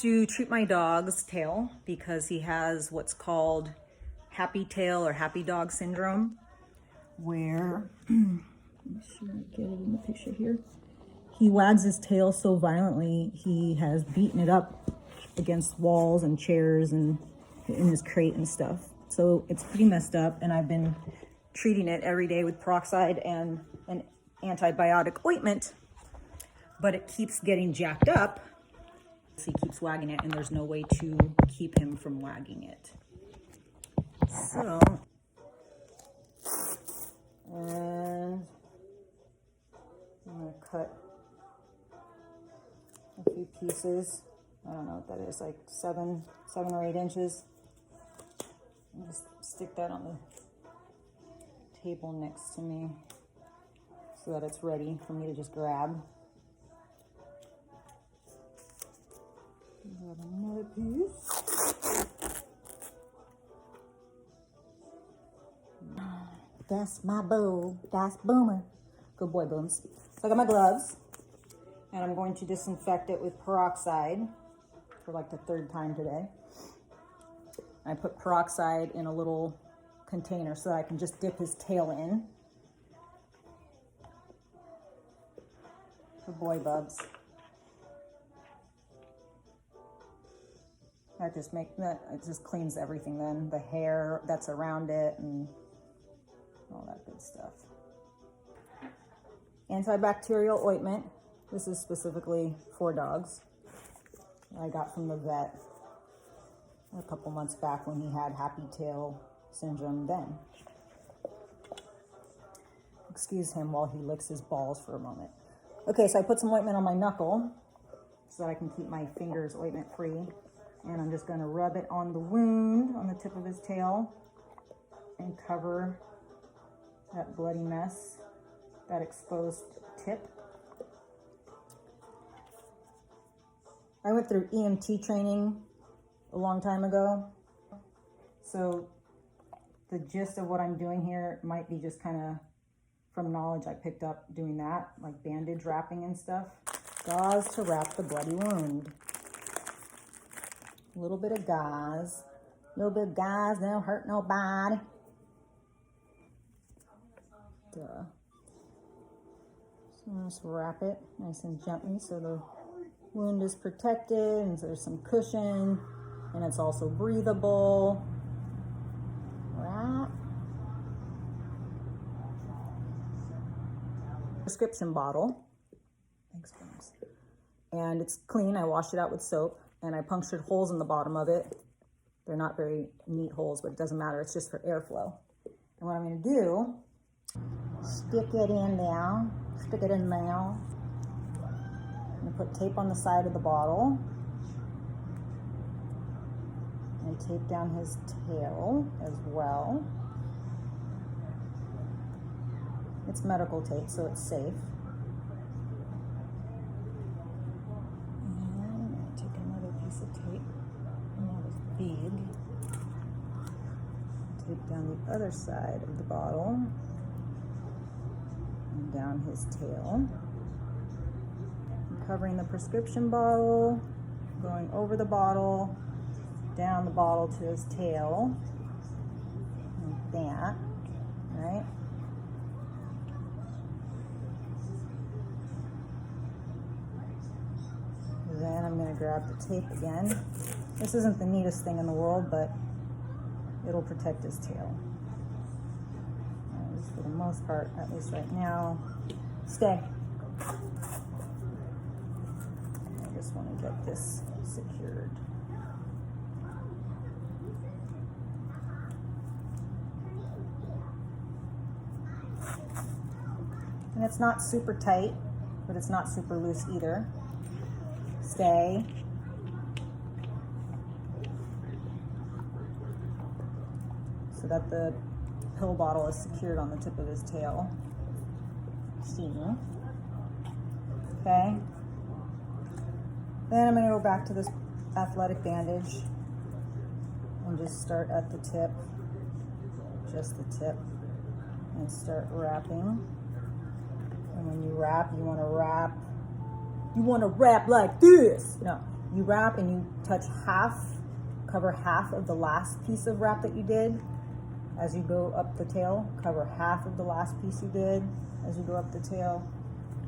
to treat my dog's tail because he has what's called happy tail or happy dog syndrome, where, make sure I get it in the picture here. He wags his tail so violently, he has beaten it up against walls and chairs and in his crate and stuff. So it's pretty messed up, and I've been treating it every day with peroxide and an antibiotic ointment, but it keeps getting jacked up. So he keeps wagging it, and there's no way to keep him from wagging it. So, and I'm gonna cut a few pieces. I don't know what that is, like 7 or 8 inches. And just stick that on the table next to me so that it's ready for me to just grab. Got another piece. That's my boo. That's Boomer. Good boy, Booms. So I got my gloves, and I'm going to disinfect it with peroxide for like the 3rd time today. I put peroxide in a little container so that I can just dip his tail in. Good boy, Bubs. It just cleans everything then, the hair that's around it and all that good stuff. Antibacterial ointment. This is specifically for dogs. I got from the vet a couple months back when he had happy tail syndrome then. Excuse him while he licks his balls for a moment. Okay, so I put some ointment on my knuckle so that I can keep my fingers ointment free. And I'm just gonna rub it on the wound on the tip of his tail and cover that bloody mess, that exposed tip. I went through EMT training a long time ago. So the gist of what I'm doing here might be just kind of from knowledge I picked up doing that, like bandage wrapping and stuff. Gauze to wrap the bloody wound. A little bit of gauze. A little bit of gauze, don't hurt nobody. Duh. So just wrap it nice and gently so the wound is protected and so there's some cushion and it's also breathable. Right. Prescription bottle. Thanks, James. And it's clean. I washed it out with soap. And I punctured holes in the bottom of it. They're not very neat holes, but it doesn't matter. It's just for airflow. And what I'm gonna do, stick it in there. Stick it in there. I'm gonna put tape on the side of the bottle. And tape down his tail as well. It's medical tape, so it's safe. Of tape, not as big. Tape down the other side of the bottle and down his tail. I'm covering the prescription bottle, going over the bottle, down the bottle to his tail, like that, right? Then I'm going to grab the tape again. This isn't the neatest thing in the world, but it'll protect his tail. At least for the most part, at least right now. Stay. I just want to get this secured. And it's not super tight, but it's not super loose either. Stay. So that the pill bottle is secured on the tip of his tail. See? Okay. Then I'm going to go back to this athletic bandage and just start at the tip, just the tip, and start wrapping. And when you wrap, you want to wrap like this. No, you wrap and you touch cover half of the last piece of wrap that you did as you go up the tail. Cover half of the last piece you did as you go up the tail.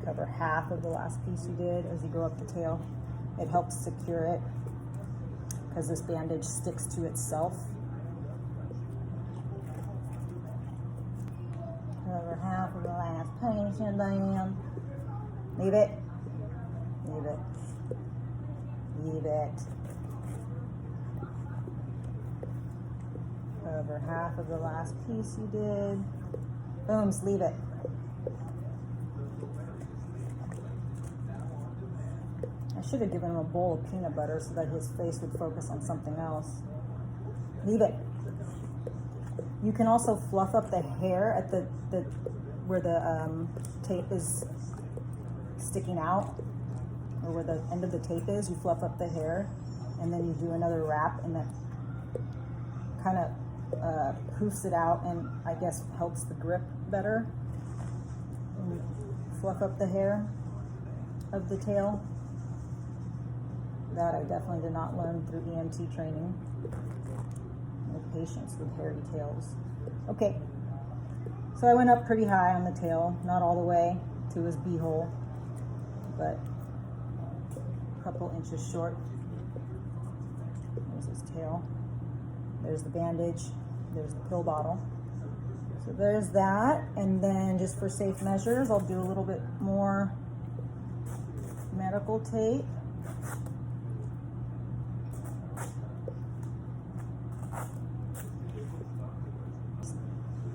Cover half of the last piece you did as you go up the tail. It helps secure it because this bandage sticks to itself. Cover half of the last piece and then leave it. Leave it. Leave it. Cover half of the last piece you did. Booms, leave it. I should have given him a bowl of peanut butter so that his face would focus on something else. Leave it. You can also fluff up the hair at the where the tape is sticking out, or where the end of the tape is. You fluff up the hair, and then you do another wrap, and that kind of poofs it out, and I guess helps the grip better. And you fluff up the hair of the tail. That I definitely did not learn through EMT training. No patience with hairy tails. Okay, so I went up pretty high on the tail, not all the way to his beehole, but a couple inches short. There's his tail. There's the bandage. There's the pill bottle. So there's that, and then just for safe measures, I'll do a little bit more medical tape.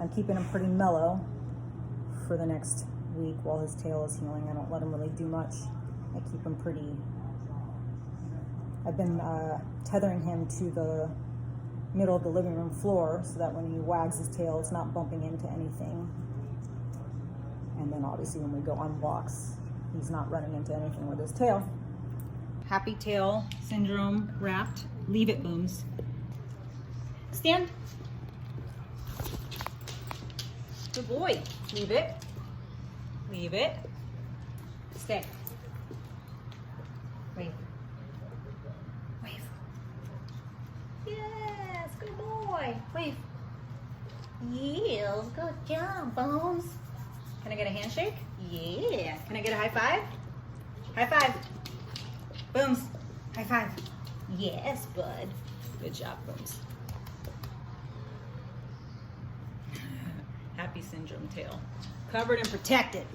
I'm keeping him pretty mellow for the next week while his tail is healing. I don't let him really do much. I keep him pretty. I've been tethering him to the middle of the living room floor so that when he wags his tail, it's not bumping into anything. And then obviously when we go on walks, he's not running into anything with his tail. Happy tail syndrome wrapped. Leave it, Booms. Stand. Good boy. Leave it. Leave it. Stay. Wave. Wave. Yes, good boy. Wave. Yes, good job, Bones. Can I get a handshake? Yeah. Can I get a high five? High five. Booms. High five. Yes, bud. Good job, Booms. Happy syndrome tail. Covered and protected.